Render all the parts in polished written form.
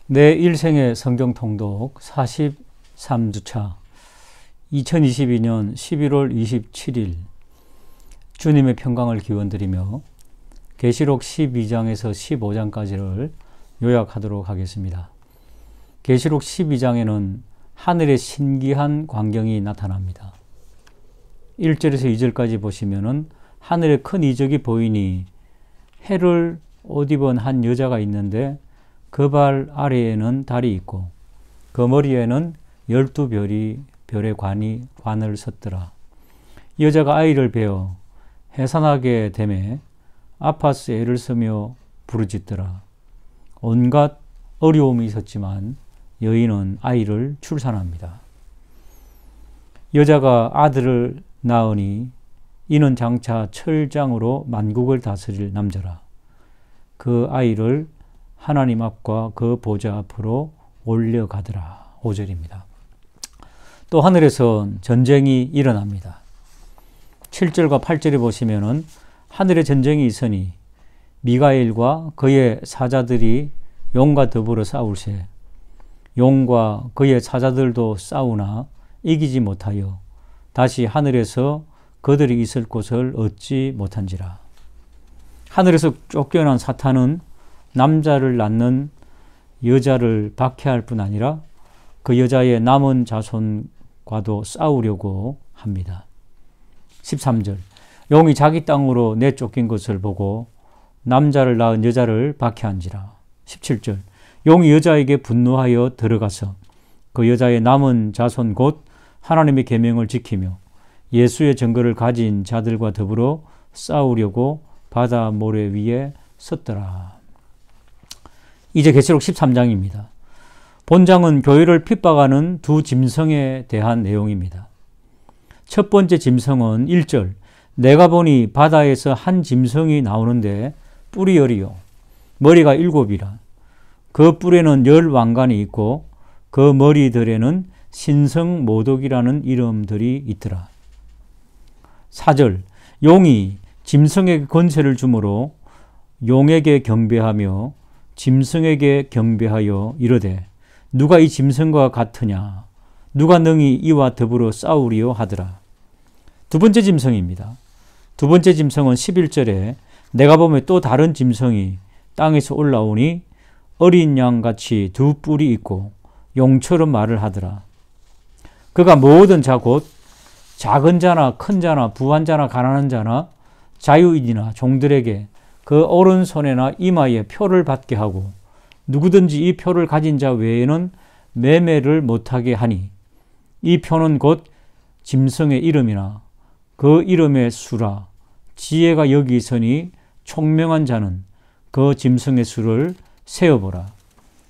내 일생의 성경 통독 43주차 2022년 11월 27일 주님의 평강을 기원드리며 계시록 12장에서 15장까지를 요약하도록 하겠습니다. 계시록 12장에는 하늘의 신기한 광경이 나타납니다. 1절에서 2절까지 보시면은 하늘에 큰 이적이 보이니 해를 옷 입은 한 여자가 있는데 그 발 아래에는 달이 있고 그 머리에는 12별이 별의 관을 섰더라. 여자가 아이를 베어 해산하게 되매 아파서 애를 쓰며 부르짖더라. 온갖 어려움이 있었지만 여인은 아이를 출산합니다. 여자가 아들을 낳으니 이는 장차 철장으로 만국을 다스릴 남자라. 그 아이를 하나님 앞과 그 보좌 앞으로 올려가더라. 5절입니다. 또 하늘에선 전쟁이 일어납니다. 7절과 8절에 보시면은 하늘에 전쟁이 있으니 미가엘과 그의 사자들이 용과 더불어 싸울세 용과 그의 사자들도 싸우나 이기지 못하여 다시 하늘에서 그들이 있을 곳을 얻지 못한지라. 하늘에서 쫓겨난 사탄은 남자를 낳는 여자를 박해할 뿐 아니라 그 여자의 남은 자손과도 싸우려고 합니다. 13절 용이 자기 땅으로 내쫓긴 것을 보고 남자를 낳은 여자를 박해한지라. 17절 용이 여자에게 분노하여 들어가서 그 여자의 남은 자손 곧 하나님의 계명을 지키며 예수의 증거를 가진 자들과 더불어 싸우려고 바다 모래 위에 섰더라. 이제 계시록 13장입니다. 본장은 교회를 핍박하는 두 짐승에 대한 내용입니다. 첫 번째 짐승은 1절 내가 보니 바다에서 한 짐승이 나오는데 뿔이 10이요 머리가 7이라. 그 뿔에는 10왕관이 있고 그 머리들에는 신성모독이라는 이름들이 있더라. 4절 용이 짐승에게 권세를 주므로 용에게 경배하며 짐승에게 경배하여 이르되 누가 이 짐승과 같으냐 누가 능히 이와 더불어 싸우리요 하더라. 두 번째 짐승입니다. 두 번째 짐승은 11절에 내가 보면 또 다른 짐승이 땅에서 올라오니 어린 양같이 두 뿔이 있고 용처럼 말을 하더라. 그가 모든 자 곧 작은 자나 큰 자나 부한 자나 가난한 자나 자유인이나 종들에게 그 오른손에나 이마에 표를 받게 하고 누구든지 이 표를 가진 자 외에는 매매를 못하게 하니 이 표는 곧 짐승의 이름이나 그 이름의 수라. 지혜가 여기 있으니 총명한 자는 그 짐승의 수를 세어보라.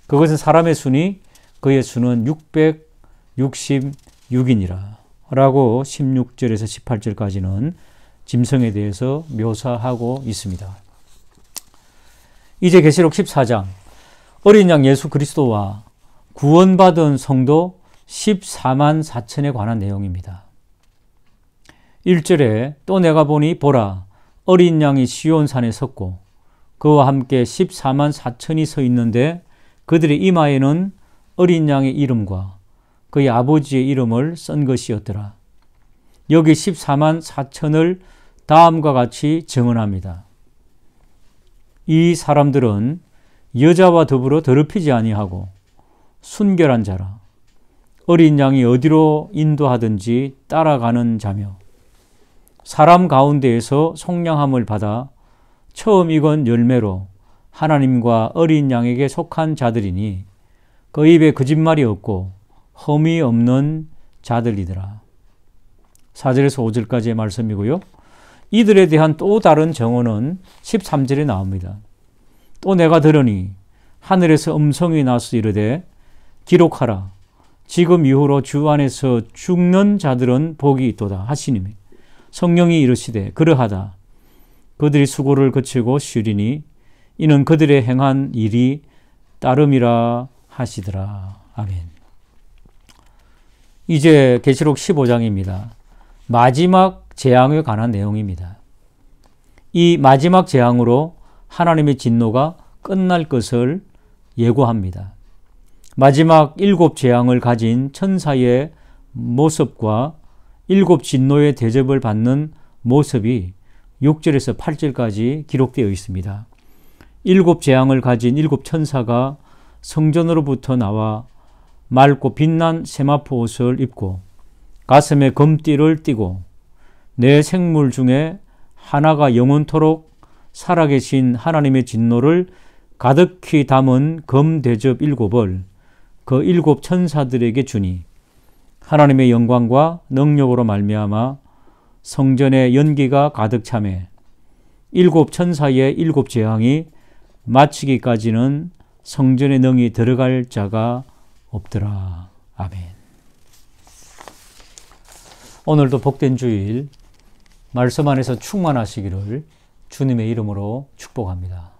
그것은 사람의 수니 그의 수는 666이니라 라고 16절에서 18절까지는 짐승에 대해서 묘사하고 있습니다. 이제 계시록 14장 어린 양 예수 그리스도와 구원받은 성도 14만 4천에 관한 내용입니다. 1절에 또 내가 보니 보라 어린 양이 시온산에 섰고 그와 함께 14만 4천이 서 있는데 그들의 이마에는 어린 양의 이름과 그의 아버지의 이름을 쓴 것이었더라. 여기 14만 4천을 다음과 같이 증언합니다. 이 사람들은 여자와 더불어 더럽히지 아니하고 순결한 자라 어린 양이 어디로 인도하든지 따라가는 자며 사람 가운데에서 속량함을 받아 처음 익은 열매로 하나님과 어린 양에게 속한 자들이니 그 입에 거짓말이 없고 흠이 없는 자들이더라. 4절에서 5절까지의 말씀이고요. 이들에 대한 또 다른 정언은 13절에 나옵니다. 또 내가 들으니 하늘에서 음성이 나서 이르되 기록하라. 지금 이후로 주 안에서 죽는 자들은 복이 있도다 하시니며 성령이 이르시되 그러하다. 그들이 수고를 거치고 쉬리니 이는 그들의 행한 일이 따름이라 하시더라. 아멘. 이제 계시록 15장입니다. 마지막 재앙에 관한 내용입니다. 이 마지막 재앙으로 하나님의 진노가 끝날 것을 예고합니다. 마지막 7재앙을 가진 천사의 모습과 7 진노의 대접을 받는 모습이 6절에서 8절까지 기록되어 있습니다. 7재앙을 가진 7 천사가 성전으로부터 나와 맑고 빛난 세마포 옷을 입고 가슴에 금띠를 띠고 내 생물 중에 하나가 영원토록 살아계신 하나님의 진노를 가득히 담은 금 대접 7을 그 7 천사들에게 주니 하나님의 영광과 능력으로 말미암아 성전에 연기가 가득 차매 7 천사의 7 재앙이 마치기까지는 성전에 능히 들어갈 자가 없더라. 아멘. 오늘도 복된 주일 말씀 안에서 충만하시기를 주님의 이름으로 축복합니다.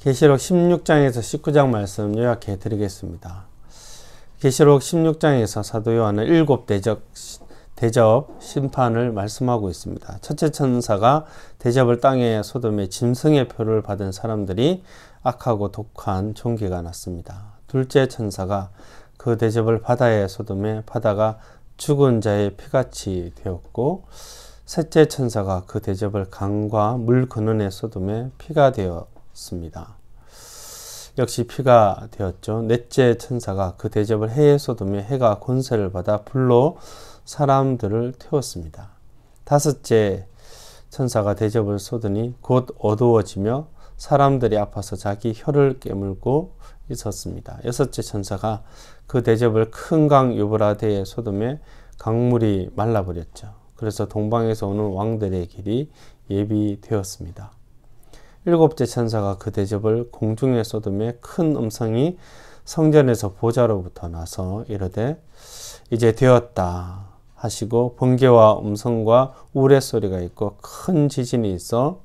계시록 16장에서 19장 말씀 요약해 드리겠습니다. 계시록 16장에서 사도 요한은 7 대접 심판을 말씀하고 있습니다. 첫째 천사가 대접을 땅에 소돔의 짐승의 표를 받은 사람들이 악하고 독한 종기가 났습니다. 둘째 천사가 그 대접을 바다의 소돔에 바다가 죽은 자의 피같이 되었고, 셋째 천사가 그 대접을 강과 물 근원의 소돔에 피가 되었습니다. 역시 피가 되었죠. 넷째 천사가 그 대접을 해의 소돔에 해가 권세를 받아 불로 사람들을 태웠습니다. 다섯째 천사가 대접을 쏟으니 곧 어두워지며 사람들이 아파서 자기 혀를 깨물고 있었습니다. 여섯째 천사가 그 대접을 큰 강 유브라데의 소돔에 강물이 말라버렸죠. 그래서 동방에서 오는 왕들의 길이 예비되었습니다. 일곱째 천사가 그 대접을 공중의 소돔에 큰 음성이 성전에서 보좌로부터 나서 이르되 이제 되었다 하시고 번개와 음성과 우레소리가 있고 큰 지진이 있어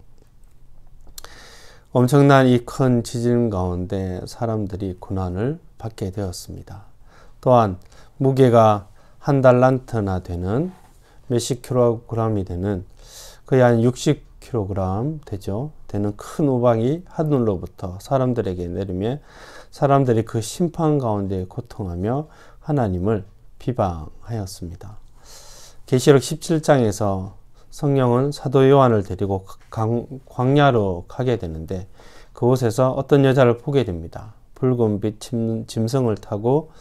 엄청난 이 큰 지진 가운데 사람들이 고난을 받게 되었습니다. 또한 무게가 1달란트나 되는 몇십 킬로그램이 되는 거의 한 60kg 되는 큰 우박이 하늘로부터 사람들에게 내리며 사람들이 그 심판 가운데 고통하며 하나님을 비방하였습니다. 계시록 17장에서 성령은 사도 요한을 데리고 광야로 가게 되는데 그곳에서 어떤 여자를 보게 됩니다. 붉은빛 짐승을 타고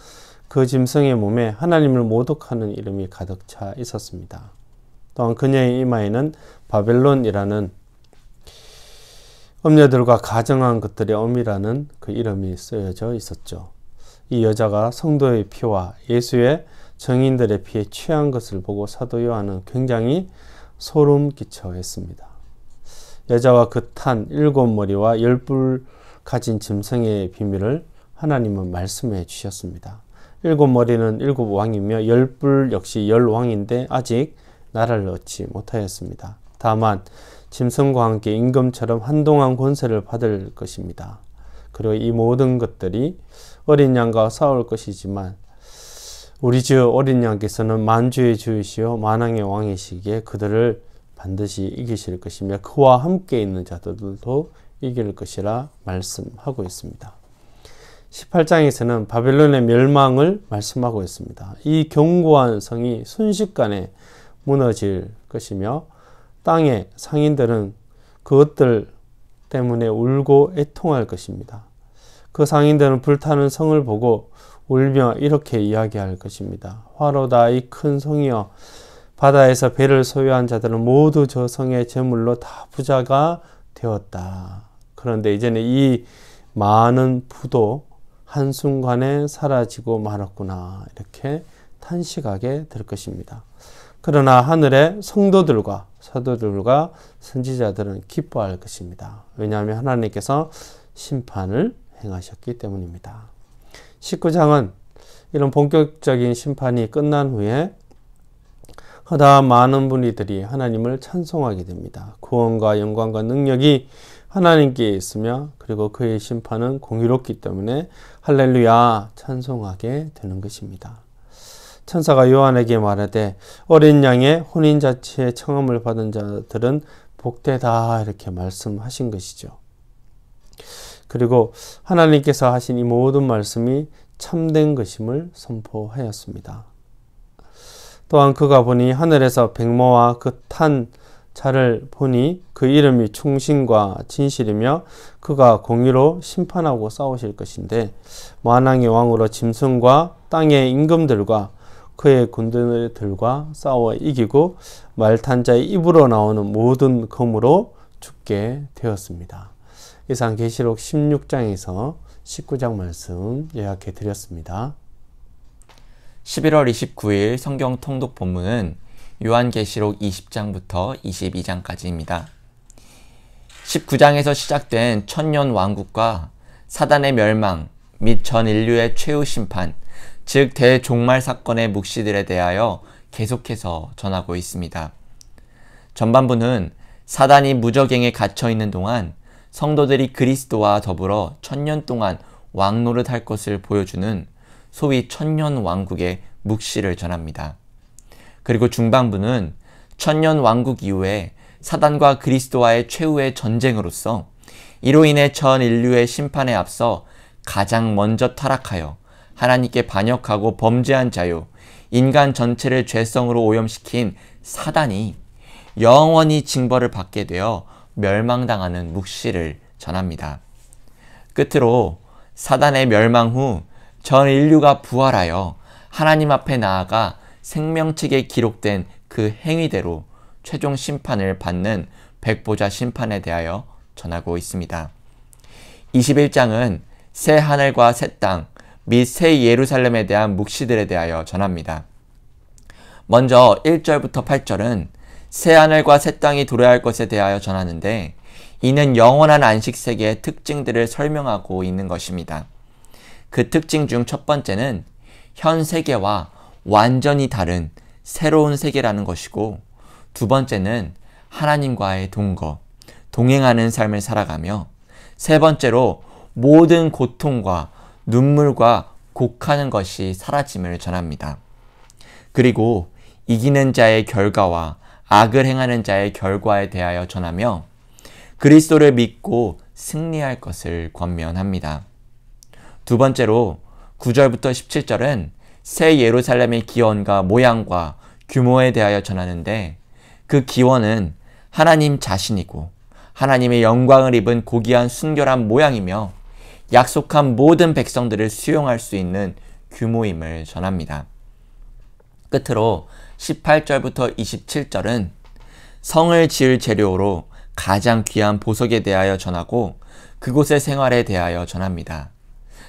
그 짐승의 몸에 하나님을 모독하는 이름이 가득 차 있었습니다. 또한 그녀의 이마에는 바벨론이라는 음녀들과 가정한 것들의 엄이라는 그 이름이 쓰여져 있었죠. 이 여자가 성도의 피와 예수의 정인들의 피에 취한 것을 보고 사도 요한은 굉장히 소름 끼쳐 했습니다. 여자와 그 탄 7머리와 10뿔 가진 짐승의 비밀을 하나님은 말씀해 주셨습니다. 7머리는 7왕이며 10뿔 역시 10왕인데 아직 나라를 얻지 못하였습니다. 다만 짐승과 함께 임금처럼 한동안 권세를 받을 것입니다. 그리고 이 모든 것들이 어린 양과 싸울 것이지만 우리 주 어린 양께서는 만주의 주이시요 만왕의 왕이시기에 그들을 반드시 이기실 것이며 그와 함께 있는 자들도 이길 것이라 말씀하고 있습니다. 18장에서는 바벨론의 멸망을 말씀하고 있습니다. 이 견고한 성이 순식간에 무너질 것이며 땅의 상인들은 그것들 때문에 울고 애통할 것입니다. 그 상인들은 불타는 성을 보고 울며 이렇게 이야기할 것입니다. 화로다 이 큰 성이여 바다에서 배를 소유한 자들은 모두 저 성의 제물로 다 부자가 되었다. 그런데 이제는 이 많은 부도 한순간에 사라지고 말았구나 이렇게 탄식하게 될 것입니다. 그러나 하늘의 성도들과 사도들과 선지자들은 기뻐할 것입니다. 왜냐하면 하나님께서 심판을 행하셨기 때문입니다. 19장은 이런 본격적인 심판이 끝난 후에 허다한 많은 분들이 하나님을 찬송하게 됩니다. 구원과 영광과 능력이 하나님께 있으며 그리고 그의 심판은 공의롭기 때문에 할렐루야 찬송하게 되는 것입니다. 천사가 요한에게 말하되 어린 양의 혼인잔치에 청함을 받은 자들은 복되다 이렇게 말씀하신 것이죠. 그리고 하나님께서 하신 이 모든 말씀이 참된 것임을 선포하였습니다. 또한 그가 보니 하늘에서 백모와 그 탄 자를 보니 그 이름이 충신과 진실이며 그가 공의로 심판하고 싸우실 것인데 만왕의 왕으로 짐승과 땅의 임금들과 그의 군대들과 싸워 이기고 말탄 자의 입으로 나오는 모든 검으로 죽게 되었습니다. 이상 계시록 16장에서 19장 말씀 요약해 드렸습니다. 11월 29일 성경 통독 본문은 요한계시록 20장부터 22장까지입니다. 19장에서 시작된 천년 왕국과 사단의 멸망 및 전 인류의 최후 심판, 즉 대종말 사건의 묵시들에 대하여 계속해서 전하고 있습니다. 전반부는 사단이 무저갱에 갇혀 있는 동안 성도들이 그리스도와 더불어 천년 동안 왕노릇할 것을 보여주는 소위 천년왕국의 묵시를 전합니다. 그리고 중반부는 천년왕국 이후에 사단과 그리스도와의 최후의 전쟁으로서 이로 인해 전 인류의 심판에 앞서 가장 먼저 타락하여 하나님께 반역하고 범죄한 자유, 인간 전체를 죄성으로 오염시킨 사단이 영원히 징벌을 받게 되어 멸망당하는 묵시를 전합니다. 끝으로 사단의 멸망 후 전 인류가 부활하여 하나님 앞에 나아가 생명책에 기록된 그 행위대로 최종 심판을 받는 백보자 심판에 대하여 전하고 있습니다. 21장은 새 하늘과 새 땅 및 새 예루살렘에 대한 묵시들에 대하여 전합니다. 먼저 1절부터 8절은 새 하늘과 새 땅이 도래할 것에 대하여 전하는데 이는 영원한 안식세계의 특징들을 설명하고 있는 것입니다. 그 특징 중 첫 번째는 현 세계와 완전히 다른 새로운 세계라는 것이고, 두 번째는 하나님과의 동거, 동행하는 삶을 살아가며, 세 번째로 모든 고통과 눈물과 곡하는 것이 사라짐을 전합니다. 그리고 이기는 자의 결과와 악을 행하는 자의 결과에 대하여 전하며 그리스도를 믿고 승리할 것을 권면합니다. 두 번째로 9절부터 17절은 새 예루살렘의 기원과 모양과 규모에 대하여 전하는데 그 기원은 하나님 자신이고 하나님의 영광을 입은 고귀한 순결한 모양이며 약속한 모든 백성들을 수용할 수 있는 규모임을 전합니다. 끝으로 18절부터 27절은 성을 지을 재료로 가장 귀한 보석에 대하여 전하고 그곳의 생활에 대하여 전합니다.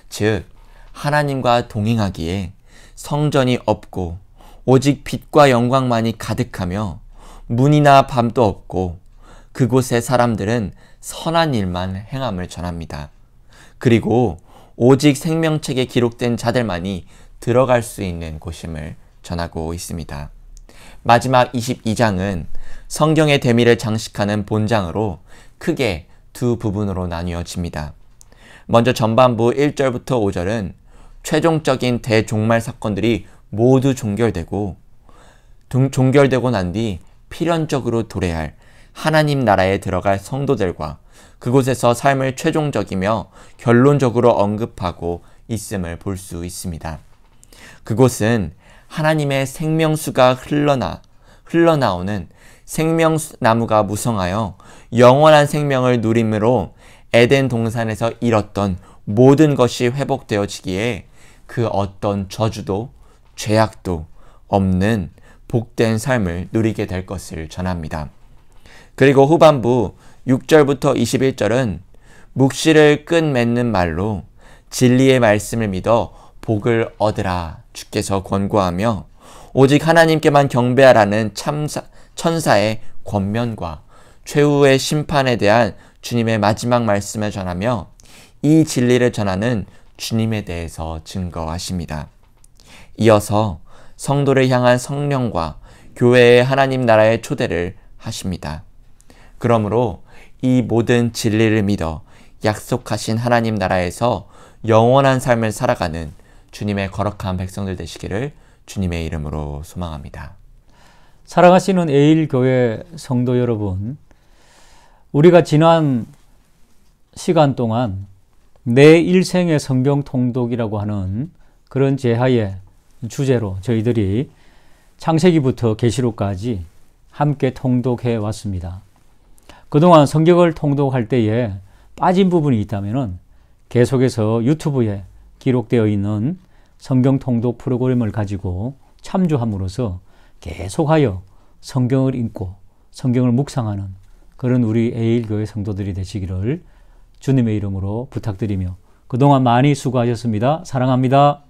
즉 하나님과 동행하기에 성전이 없고 오직 빛과 영광만이 가득하며 문이나 밤도 없고 그곳의 사람들은 선한 일만 행함을 전합니다. 그리고 오직 생명책에 기록된 자들만이 들어갈 수 있는 곳임을 전하고 있습니다. 마지막 22장은 성경의 대미를 장식하는 본장으로 크게 두 부분으로 나뉘어집니다. 먼저 전반부 1절부터 5절은 최종적인 대종말 사건들이 모두 종결되고 난 뒤 필연적으로 도래할 하나님 나라에 들어갈 성도들과 그곳에서 삶을 최종적이며 결론적으로 언급하고 있음을 볼 수 있습니다. 그곳은 하나님의 생명수가 흘러나오는 생명나무가 무성하여 영원한 생명을 누림으로 에덴 동산에서 잃었던 모든 것이 회복되어지기에 그 어떤 저주도 죄악도 없는 복된 삶을 누리게 될 것을 전합니다. 그리고 후반부 6절부터 21절은 묵시를 끝맺는 말로 진리의 말씀을 믿어 복을 얻으라 주께서 권고하며 오직 하나님께만 경배하라는 천사의 권면과 최후의 심판에 대한 주님의 마지막 말씀을 전하며 이 진리를 전하는 주님에 대해서 증거하십니다. 이어서 성도를 향한 성령과 교회의 하나님 나라의 초대를 하십니다. 그러므로 이 모든 진리를 믿어 약속하신 하나님 나라에서 영원한 삶을 살아가는 주님의 거룩한 백성들 되시기를 주님의 이름으로 소망합니다. 사랑하시는 에일교회 성도 여러분, 우리가 지난 시간 동안 내 일생의 성경 통독이라고 하는 그런 제하의 주제로 저희들이 창세기부터 계시록까지 함께 통독해 왔습니다. 그동안 성경을 통독할 때에 빠진 부분이 있다면 계속해서 유튜브에 기록되어 있는 성경 통독 프로그램을 가지고 참조함으로써 계속하여 성경을 읽고 성경을 묵상하는 그런 우리 에일교회 성도들이 되시기를 주님의 이름으로 부탁드리며 그동안 많이 수고하셨습니다. 사랑합니다.